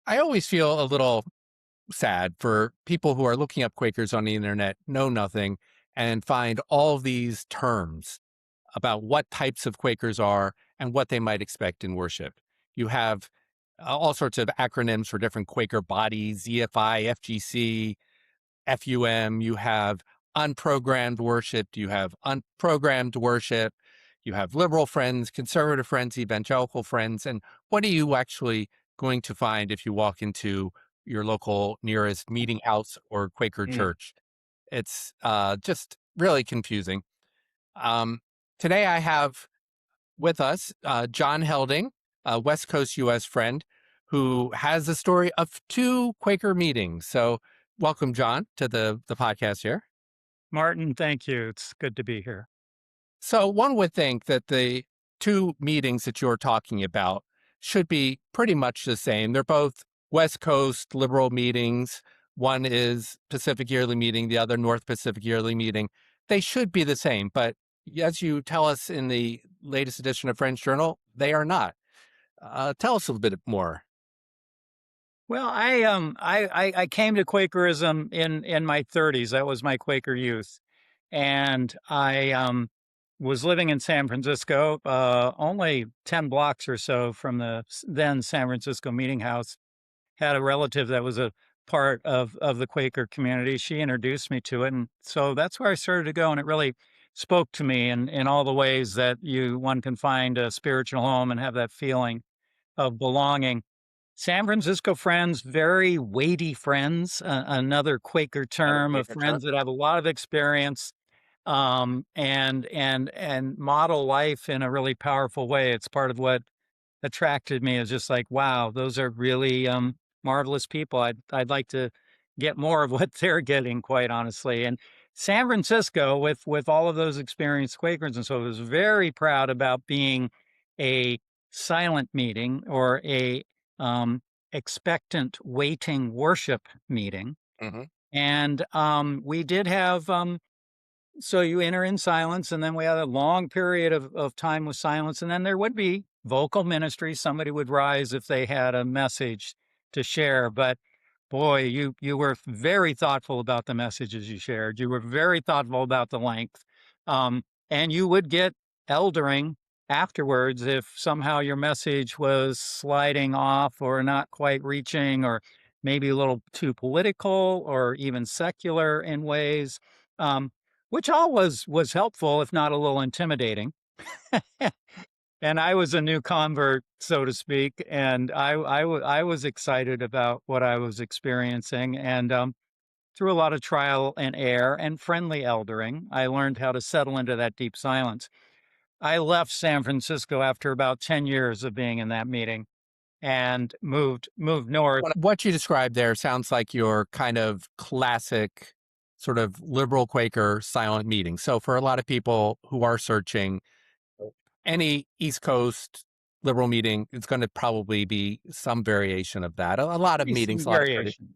I always feel a little sad for people who are looking up Quakers on the internet, know nothing, and find all these terms about what types of Quakers are and what they might expect in worship. You have all sorts of acronyms for different Quaker bodies: EFI, FGC, FUM. You have unprogrammed worship. You have unprogrammed worship. You have liberal friends, conservative friends, evangelical friends. And what are you actually going to find if you walk into your local nearest meeting house or Quaker Mm. church? It's just really confusing. Um, Today I have with us John Helding, a West Coast U.S. friend who has the story of two Quaker meetings. So, welcome, John, to the podcast here. Martin, thank you. It's good to be here. So, one would think that the two meetings that you're talking about should be pretty much the same. They're both West Coast liberal meetings. One is Pacific Yearly Meeting, the other North Pacific Yearly Meeting. They should be the same, but as you tell us in the latest edition of Friends Journal, they are not. Tell us a little bit more. Well, I came to Quakerism in my 30s. That was my Quaker youth, and I was living in San Francisco, only 10 blocks or so from the then San Francisco Meeting House. Had a relative that was a part of the Quaker community. She introduced me to it, and so that's where I started to go, and it really spoke to me in all the ways that one can find a spiritual home and have that feeling of belonging. San Francisco friends, very weighty friends, another Quaker Another term of Quaker term. friends that have a lot of experience, and model life in a really powerful way. It's part of what attracted me. Is just like, wow, those are really marvelous people. I'd like to get more of what they're getting, quite honestly. And San Francisco, with all of those experienced Quakers, and so I was very proud about being a silent meeting or a um, expectant waiting worship meeting. Hmm. And we did have so you enter in silence, and then we had a long period of time with silence, and then there would be vocal ministry. Somebody would rise if they had a message to share. But boy, you were very thoughtful about the messages you shared. You were very thoughtful about the length, and you would get eldering afterwards if somehow your message was sliding off or not quite reaching, or maybe a little too political or even secular in ways. Um, which all was helpful, if not a little intimidating. And I was a new convert, so to speak, and I was excited about what I was experiencing, and through a lot of trial and error and friendly eldering, I learned how to settle into that deep silence. I left San Francisco after about 10 years of being in that meeting and moved north. What you described there sounds like your kind of classic sort of liberal Quaker silent meeting. So, for a lot of people who are searching, any East Coast liberal meeting, it's going to probably be some variation of that. A lot of meetings, Some a lot of tradition. variation.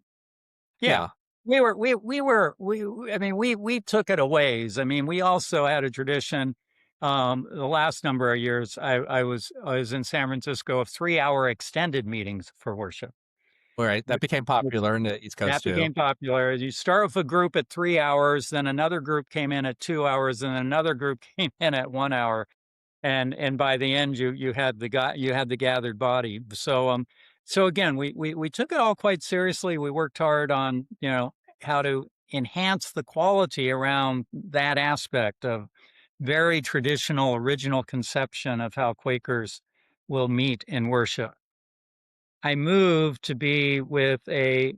Yeah. Yeah. I mean, we took it a ways. I mean, we also had a tradition. The last number of years, I was in San Francisco of 3 hour extended meetings for worship, All right. That which, became which popular in the East Coast that too. became popular. You start with a group at 3 hours, then another group came in at 2 hours, and another group came in at 1 hour. And by the end, you had the gathered body. So again, we took it all quite seriously. We worked hard on how to enhance the quality around that aspect of very traditional, original conception of how Quakers will meet in worship. I moved to be with a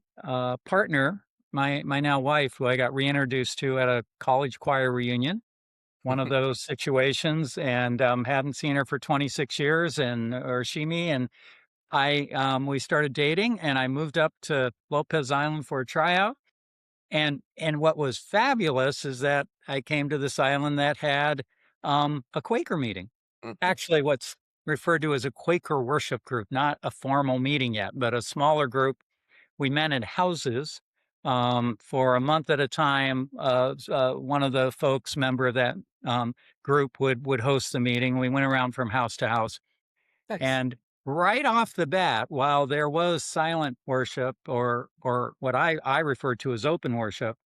partner, my now wife, who I got reintroduced to at a college choir reunion, one of those situations, and hadn't seen her for 26 years, and or she me, and we started dating, and I moved up to Lopez Island for a tryout. And what was fabulous is that I came to this island that had a Quaker meeting. Mhm. Actually, what's referred to as a Quaker worship group, not a formal meeting yet, but a smaller group. We met in houses for a month at a time. One of the folks, member of that group, would host the meeting. We went around from house to house, Nice. and right off the bat, while there was silent worship or what I refer to as open worship,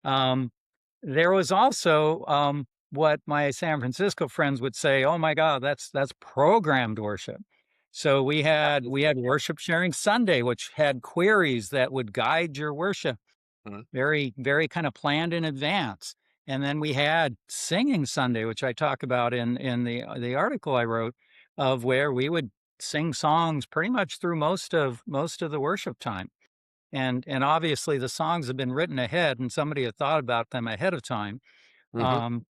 um, there was also what my San Francisco friends would say, "Oh my God, that's programmed worship." So we had worship sharing Sunday, which had queries that would guide your worship, Mhm, very kind of planned in advance. And then we had singing Sunday, which I talk about in the article I wrote, of where we would sing songs pretty much through most of the worship time. And obviously the songs have been written ahead and somebody had thought about them ahead of time. mhm. Um,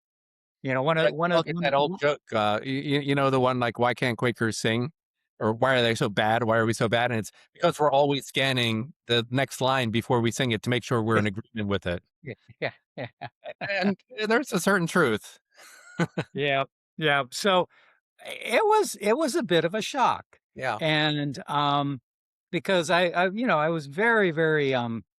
you know, one Yeah, of one people of get one, that old joke, you know, the one like, "Why can't Quakers sing?" Or, "Why are they so bad? Why are we so bad?" And it's because we're always scanning the next line before we sing it to make sure we're in agreement with it. yeah, yeah, And there's a certain truth. yeah, yeah. So it was a bit of a shock, Yeah. and because I was very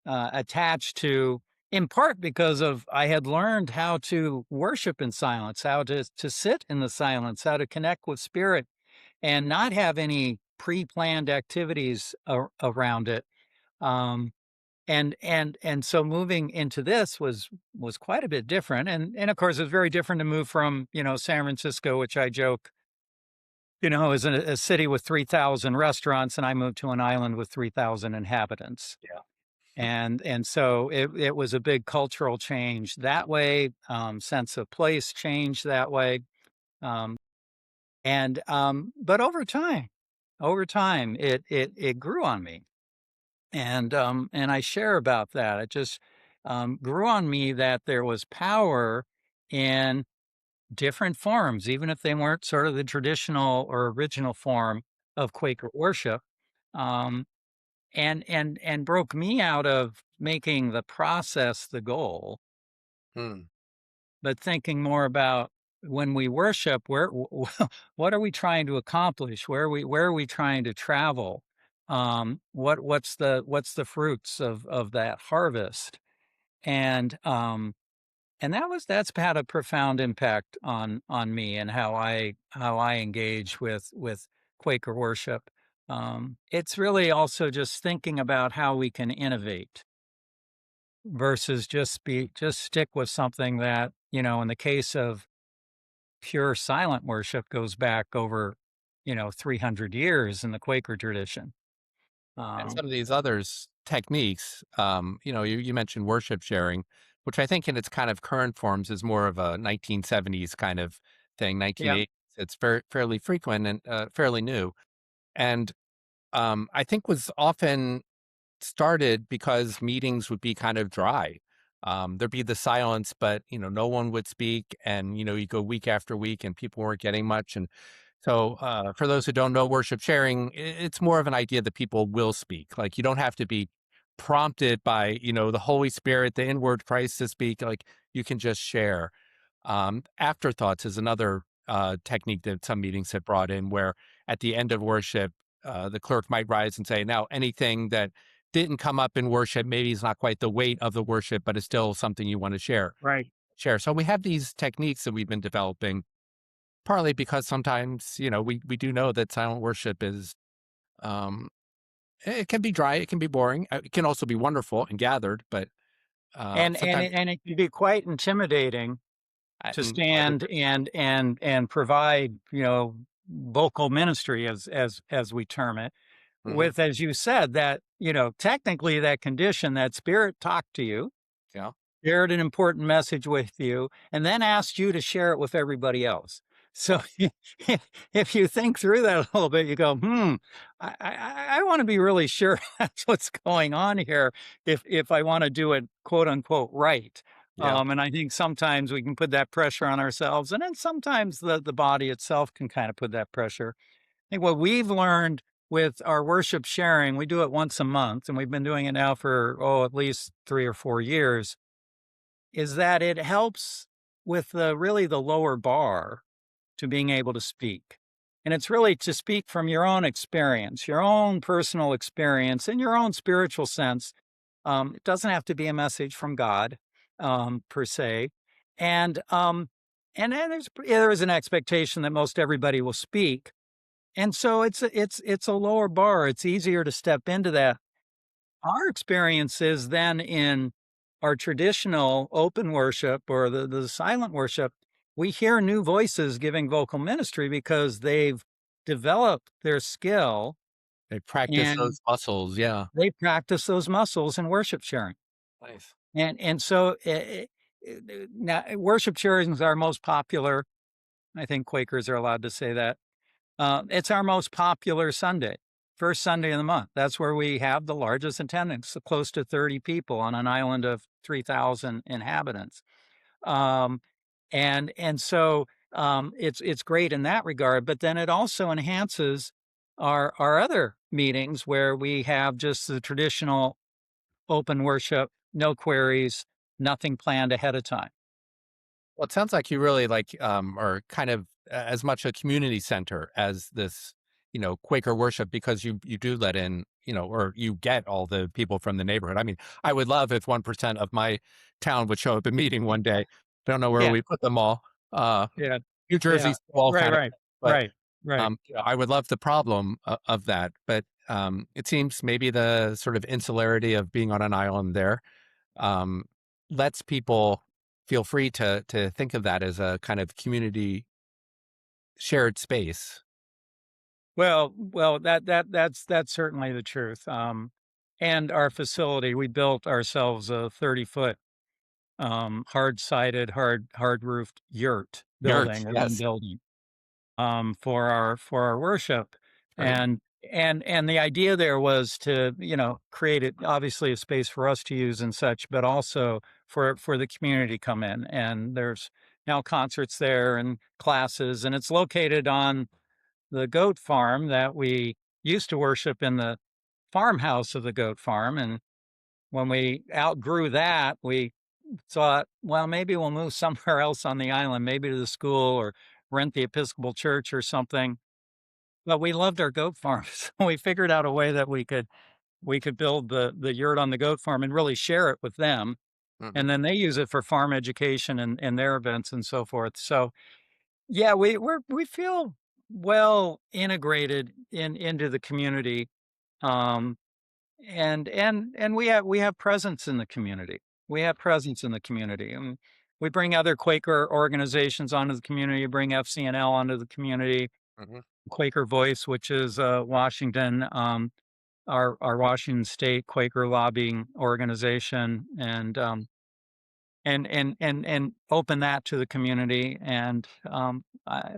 attached to, in part because of I had learned how to worship in silence, how to sit in the silence, how to connect with spirit, and not have any pre-planned activities around it. Um, and so moving into this was quite a bit different, and of course it's very different to move from San Francisco, which I joke is a city with 3,000 restaurants, and I moved to an island with 3,000 inhabitants. Yeah. And so it was a big cultural change that way, sense of place change that way. Um, but over time, it grew on me, and I share about that. It just grew on me that there was power in different forms, even if they weren't sort of the traditional or original form of Quaker worship, um, and broke me out of making the process the goal, Hmm. but thinking more about when we worship, what are we trying to accomplish? Where are we trying to travel? What's the fruits of that harvest? And that's had a profound impact on me and how I engage with Quaker worship. It's really also just thinking about how we can innovate versus just stick with something that in the case of pure silent worship goes back over 300 years in the Quaker tradition. And Um, some of these others techniques, you mentioned worship sharing, which I think in its kind of current forms is more of a 1970s kind of thing, yeah, 1980s. It's fairly frequent and fairly new. And I think was often started because meetings would be kind of dry. There'd be the silence, but no one would speak, and you go week after week, and people weren't getting much. And so, for those who don't know, worship sharing, it's more of an idea that people will speak. Like you don't have to be prompted by the Holy Spirit, the inward Christ to speak. Like you can just share. Afterthoughts is another technique that some meetings have brought in, where at the end of worship, the clerk might rise and say, "Now, anything that didn't come up in worship, maybe it's not quite the weight of the worship, but it's still something you want to share." right. Share. So we have these techniques that we've been developing, partly because sometimes we do know that silent worship is um, it can be dry, it can be boring, it can also be wonderful and gathered, but And and sometimes it, and it can be quite intimidating to I would stand agree. and provide, vocal ministry as we term it, Hmm. with, as you said, that, technically that condition, that spirit talked to you, Yeah, shared an important message with you, and then asked you to share it with everybody else. So yeah, if you think through that a little bit, you go, I want to be really sure that's what's going on here if I want to do it quote unquote right. yeah. And I think sometimes we can put that pressure on ourselves, and then sometimes the body itself can kind of put that pressure. I think what we've learned with our worship sharing, we do it once a month, and we've been doing it now for at least 3 or 4 years, is that it helps with the lower bar to being able to speak. And it's really to speak from your own experience, your own personal experience, in your own spiritual sense. It doesn't have to be a message from God, per se. And then there is an expectation that most everybody will speak. and so it's a lower bar. It's easier to step into that. Our experience is then in our traditional open worship or the silent worship, we hear new voices giving vocal ministry because they've developed their skill They practice and those muscles. Yeah. they practice those muscles in worship sharing. Nice. And so now worship sharing is our most popular. I think Quakers are allowed to say that. It's our most popular Sunday, first Sunday of the month. That's where we have the largest attendance, so close to 30 people on an island of 3,000 inhabitants. Um, and so it's great in that regard. But then it also enhances our other meetings where we have just the traditional open worship, no queries, nothing planned ahead of time. Well, it sounds like you really are kind of as much a community center as this, Quaker worship because you do let in, or you get all the people from the neighborhood. I mean, I would love if 1% of my town would show up at meeting one day. Don't know where Yeah, we put them all. Uh, yeah, New yeah. Jersey's all Right, kind of, right, but right, right. I would love the problem of that. But it seems maybe the sort of insularity of being on an island there um, lets people feel free to think of that as a kind of community shared space. Well, that's certainly the truth. And our facility, we built ourselves a 30-foot hard-sided, hard-roofed yurt Yurt, building, a main yes, building, for our worship. right. And the idea there was to, create it obviously a space for us to use and such, but also for the community to come in. And there's now concerts there and classes, and it's located on the goat farm that we used to worship in the farmhouse of the goat farm. And when we outgrew that, we thought, well, maybe we'll move somewhere else on the island, maybe to the school or rent the Episcopal church or something. But we loved our goat farm. So we figured out a way that we could build the yurt on the goat farm and really share it with them. Hmm. And then they use it for farm education and their events and so forth. So yeah, we feel well integrated into the community. Um, and we have presence in the community. We have presence in the community. And we bring other Quaker organizations onto the community, bring FCNL onto the community, Hmm. Quaker Voice, which is Washington, our Washington State Quaker lobbying organization, and open that to the community. And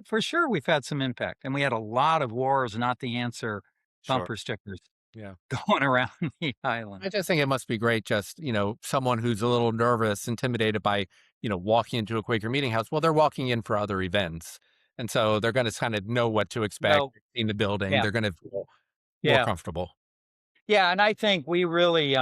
for sure, we've had some impact, and we had a lot of wars, not the answer Sure. bumper stickers Yeah. going around the island. I just think it must be great just, someone who's a little nervous, intimidated by, walking into a Quaker meeting house. Well, they're walking in for other events. And so they're going to kind of know what to expect Well, in the building. yeah, They're going to feel more yeah, comfortable. yeah, and I think we really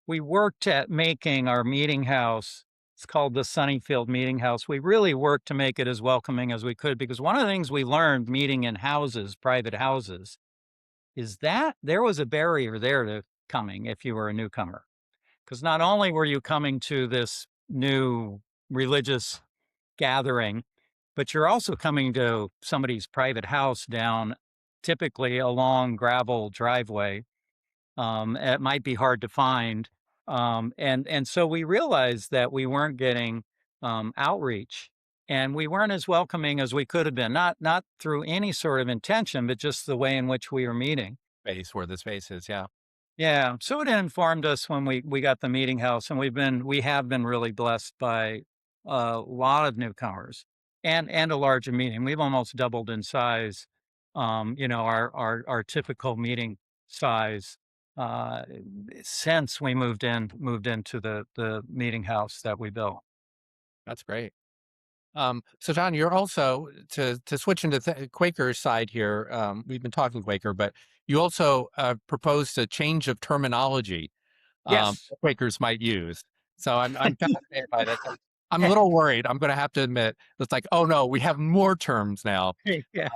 we worked at making our meeting house. It's called the Sunnyfield Meeting House. We really worked to make it as welcoming as we could because one of the things we learned meeting in houses, private houses, is that there was a barrier there to coming if you were a newcomer. Because not only were you coming to this new religious gathering, but you're also coming to somebody's private house down typically a long gravel driveway. It might be hard to find. And so we realized that we weren't getting outreach and we weren't as welcoming as we could have been, not through any sort of intention, but just the way in which we were meeting. Space where the space is. Yeah. Yeah, so it informed us when we got the meeting house, and we have been really blessed by a lot of newcomers and a larger meeting. We've almost doubled in size. Our typical meeting size uh, since we moved into the meeting house that we built. That's great. So John, you're also to switch into Quaker side here. We've been talking Quaker, but you also proposed a change of terminology Yes. Quakers might use. So I'm fascinated by this. I'm a little worried. I'm going to have to admit it's like, oh no, we have more terms now Yeah.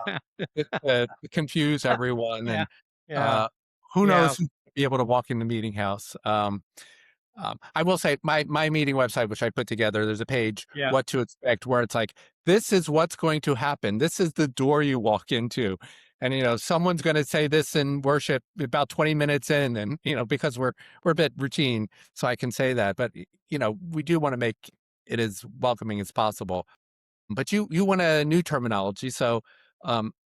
to confuse everyone, Yeah. and Yeah. uh, who Yeah. knows who will be able to walk in the meeting house. I will say my meeting website, which I put together, there's a page, Yeah. what to expect, where it's like, this is what's going to happen. This is the door you walk into. and someone's going to say this in worship about 20 minutes in, and because we're a bit routine, so I can say that. But we do want to make it as welcoming as possible. But you want a new terminology, so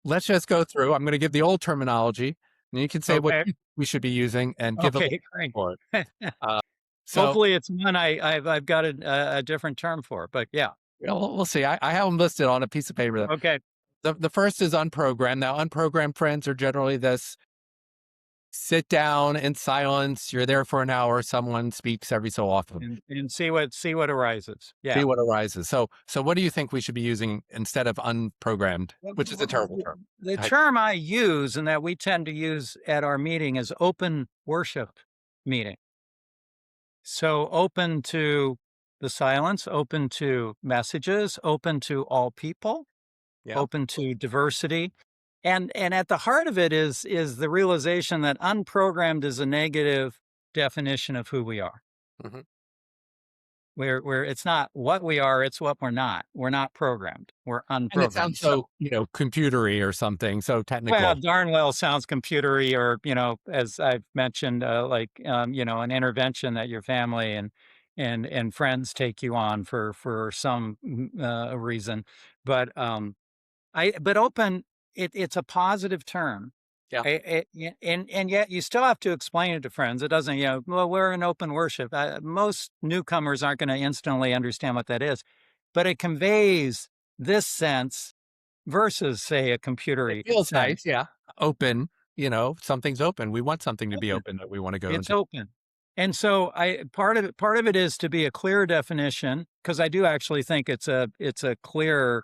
let's just go through. I'm going to give the old terminology, and you can say what Okay. we should be using and give a little Okay, great. for it. Uh, so Hopefully it's one I've got a different term for, but yeah. we'll see. I have them listed on a piece of paper. Okay. The first is unprogrammed. Now, unprogrammed friends are generally this: sit down in silence. You're there for an hour. Someone speaks every so often. And see what arises. See Yeah. what arises. So what do you think we should be using instead of unprogrammed, Well, which is a terrible term? the I- term I use and that we tend to use at our meeting is open worship meeting. So open to the silence, open to messages, open to all people, Yeah. open to diversity. And at the heart of it is the realization that unprogrammed is a negative definition of who we are. Mhm. Where it's not what we are, it's what we're not. We're not programmed. We're And it unprogrammed. sounds So so, computery or something, so well, technical. darn well sounds computery, or as I've mentioned, like an intervention that your family and friends take you on for some reason. But open, it's a positive term. Yeah. And yet you still have to explain it to friends. It doesn't, well, we're in open worship. Most newcomers aren't going to instantly understand what that is, but it conveys this sense versus, say, a It computery feels sense. nice, yeah. Open, something's open. We want something to be Open. open that we wanna go It's into. open. And so I part of it is to be a clear definition, because I do actually think it's a clear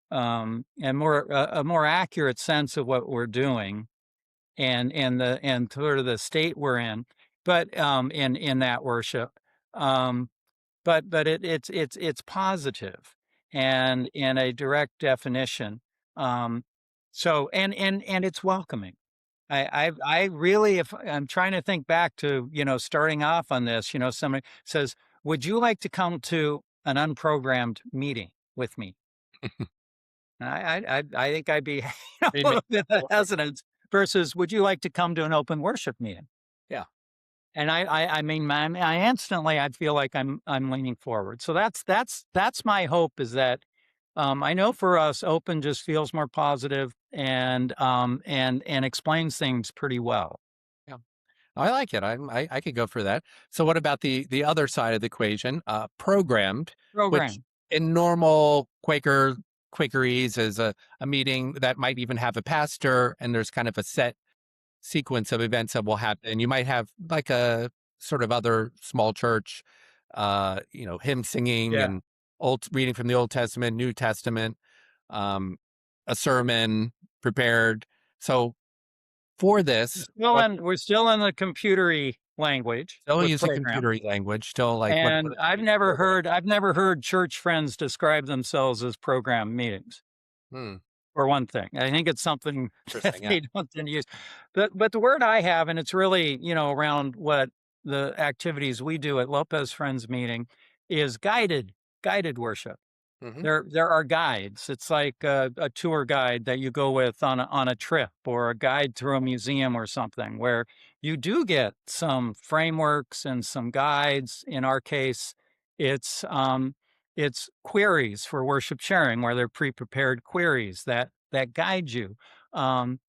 and a more accurate sense of what we're doing and sort of the state we're in, but in that worship. Um, but it's positive and in a direct definition. Um, so and it's welcoming. I really, if I'm trying to think back to starting off on this, somebody says, "Would you like to come to an unprogrammed meeting with me?" I think I'd be a They make little bit hesitant versus, "Would you like to come to an open worship meeting?" Yeah. And I mean, I instantly I feel like I'm leaning forward. So that's my hope, is that I know for us, open just feels more positive and explains things pretty well. Yeah. I like it. I could go for that. So what about the other side of the equation, programmed, which Program. in normal Quakeries is a meeting that might even have a pastor, and there's kind of a set sequence of events that will happen. You might have like a sort of other small church, hymn singing Yeah. and old reading from the Old Testament, New Testament, um, a sermon prepared. So for this, what We're still in the computery language still with using program. computery language, still like what And does that mean? I've never heard church friends describe themselves as program meetings. Hmm, For one thing, I think it's something that interesting. Yeah. they don't tend to use. But the word I have, and it's really, around what the activities we do at Lopez Friends Meeting, is guided worship. Hmm. There are guides. It's like a tour guide that you go with on a trip, or a guide through a museum or something, where you do get some frameworks and some guides. In our case, it's it's queries for worship sharing, where they're pre-prepared queries that guide you. Um,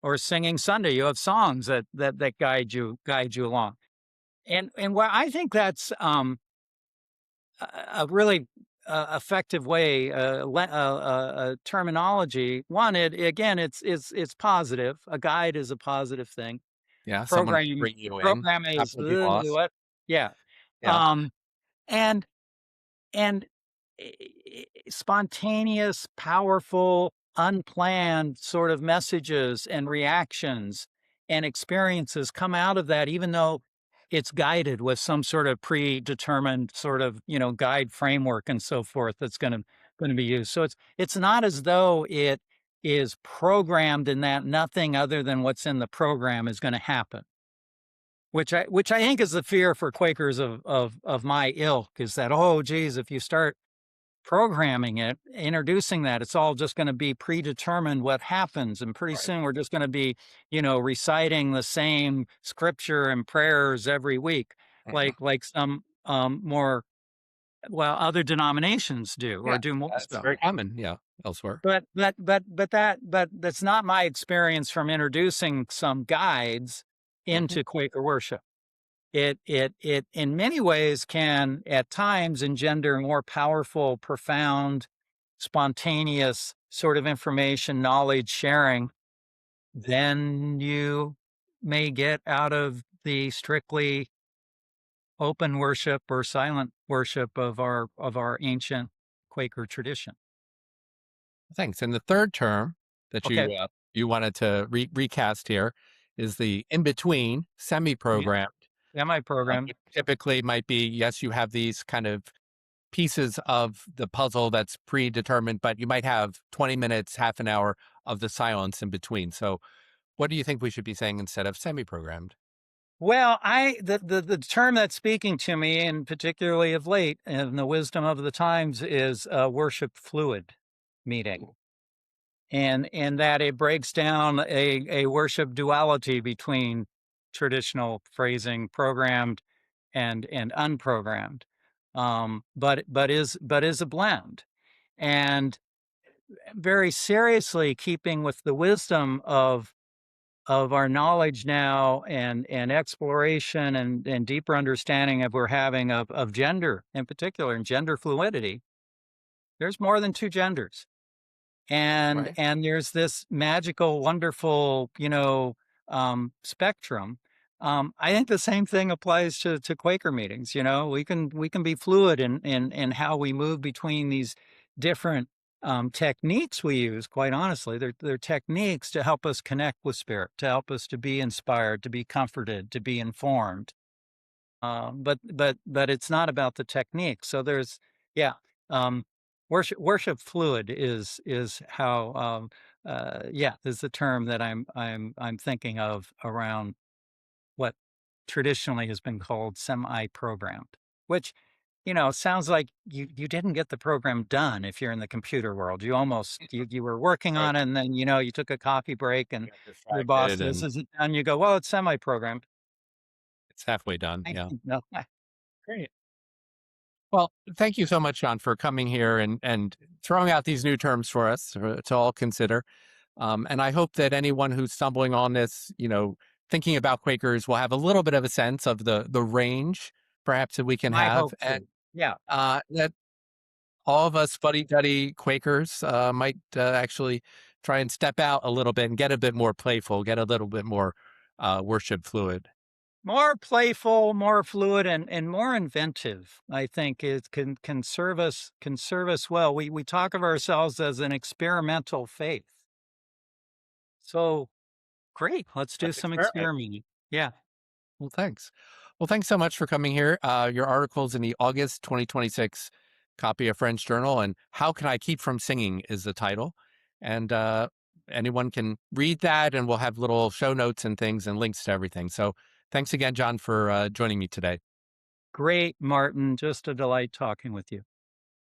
or singing Sunday, you have songs that guide you along. And what I think that's a really effective way, terminology. One, it again, it's positive. A guide is a positive thing. Yeah. Someone to Program bring you in, program not is to be lost. what? Yeah. Yeah. Um, and and spontaneous, powerful, unplanned sort of messages and reactions and experiences come out of that, even though it's guided with some sort of predetermined sort of guide framework and so forth that's going to be used. So it's not as though it is programmed in that nothing other than what's in the program is going to happen, which I think is the fear for Quakers of my ilk, is that, oh geez, if you start programming it, introducing that, it's all just going to be predetermined what happens. And pretty Right. soon we're just going to be, reciting the same scripture and prayers every week, Mhm. like some more, well, other denominations do or Yeah, do more that's so. very common, yeah, elsewhere. But that's not my experience from introducing some guides Mhm. into Quaker worship. It in many ways can at times engender more powerful, profound, spontaneous sort of information, knowledge sharing than you may get out of the strictly open worship or silent worship of our ancient Quaker tradition. Thanks, and the 3rd term that Okay. you wanted to recast here is the in-between, Yeah. semi-programmed, Semi-programmed. which typically might be, yes, you have these kind of pieces of the puzzle that's predetermined, but you might have 20 minutes, half an hour of the silence in between. So, what do you think we should be saying instead of semi-programmed? Well, the term that's speaking to me, and particularly of late, and the wisdom of the times, is worship fluid meeting, Ooh. and that it breaks down a worship duality between traditional phrasing, programmed and unprogrammed, but is a blend, and very seriously keeping with the wisdom of our knowledge now and exploration and deeper understanding of we're having of gender in particular and gender fluidity. There's more than two genders, and Right. and there's this magical, wonderful, spectrum. I think the same thing applies to Quaker meetings. We can be fluid in how we move between these different techniques we use. Quite honestly, they're techniques to help us connect with spirit, to help us to be inspired, to be comforted, to be informed. But it's not about the technique. So there's yeah, um, worship fluid is how yeah, is the term that I'm thinking of around what traditionally has been called semi-programmed, which sounds like you didn't get the program done if you're in the computer world. You almost you were working Right. on it, and then you took a coffee break, and You got your boss distracted says, and "Is it done?" You go, "Well, it's semi-programmed." it's halfway done. I Yeah. no, Great. Well, thank you so much, John, for coming here and throwing out these new terms for us to all consider. And I hope that anyone who's stumbling on this, thinking about Quakers will have a little bit of a sense of the range, perhaps that we can my have, hope and too. Yeah. that all of us fuddy-duddy Quakers might actually try and step out a little bit and get a bit more playful, get a little bit more worship fluid. More playful, more fluid, and more inventive, I think it can serve us well. We talk of ourselves as an experimental faith. So great. Let's do Let's some experiment. experimenting. Yeah. Well, thanks. Well, thanks so much for coming here. Your article's in the August 2026 copy of French Journal, and How Can I Keep From Singing is the title. And anyone can read that, and we'll have little show notes and things and links to everything. So thanks again, John, for joining me today. Great, Martin. Just a delight talking with you.